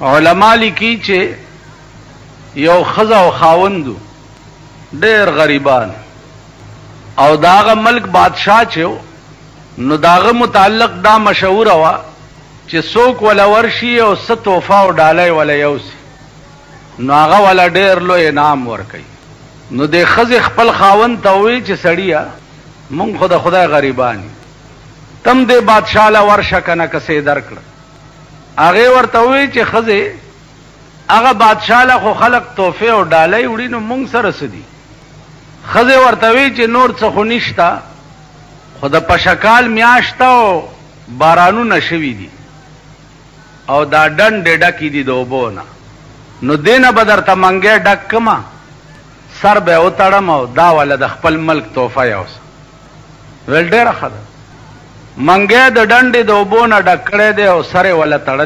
علما لیکي چې یو ښځه او خاوندو ډېر غریبان او داغه ملک بادشاہ چې نو داغه متعلق دا مشهوره وه چې څوک ولا ورشي او څه تحفه او ډالۍ ولا یوسي نو هغه ولا ډېر لوی انعام ورکوي. نو دې ښځې خپل خاوند ته ووایي چې سړیه مونږ خو د خدای غریبان یو، تم دې بادشاه له ورشه که نه کسې درکړه. هغې ورته ووایي چې ښځې هغه بادشاه له خو خلق تحفې او ډالۍ وړي نو مونږ سره څه دي؟ ښځې ورته وایي چې نور څه خو نشته، خو د پشکال میاشته او بارانونه شوي دي او دا ډنډې ډکې دي د اوبو نه، نو دې نه به درته منګی ډک کړمه، سر به یې وتړم او دا والا د خپل ملک تحفه یوسه. ویل ډېره ښه ده. منګی د ډنډې د اوبو نه ډک کړی دی او سر یې والا تړلی